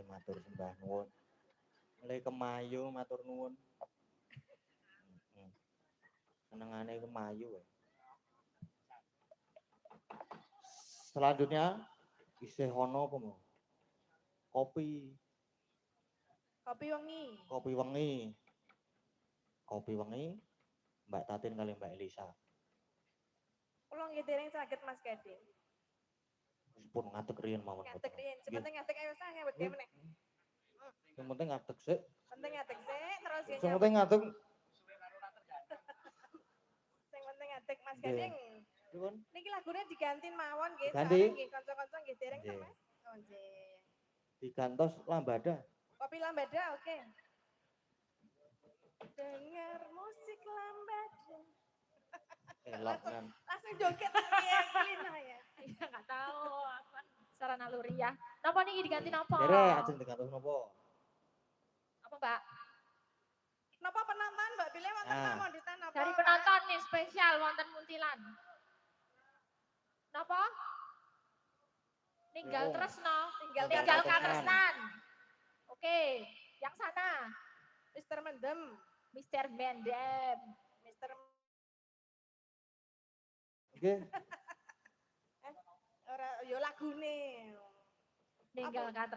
Matur sembah nuwun. Mulai kemayu matur nuwun. Senengane kemayu. Selanjutnya isih ono apa mau? Kopi. Kopi wengi. Kopi wengi. Kopi wengi Mbak Tatin kali Mbak Elisa. Kula nggih dereng saged Mas Gading. Pun ngadeg riyen mawon. Ngadeg riyen, sepenting ngadeg ayo sang ngebet gawe meneh. Yang penting ngadeg sik. Penting ngadeg sik terus ya. Sing penting ngadeg. Sing penting ngadeg Mas Gading. Nuwun. Niki lagune diganti mawon nggih, Ganti. soalnya nggih kanca-kanca nggih dereng to Mas. Oh nggih. Digantos lambada. Kopi lambada oke. Dengar musik lambada. Langsung joget ya, Lina ya. Iya enggak tahu apa secara naluriah. Napa niki diganti napa? Derek ajeng digantos napa? Apa, Mbak? Napa penonton Mbak pilih wonten pamonditan napa? Dari penonton nih spesial wonten Muntilan. Napa? Ninggal Tresno, tinggal Katresnan. Oke, yang sana. Mister Mendem, Mister Mendem, Mister Nggih. Ora yo lagune. Ninggal Katresnan.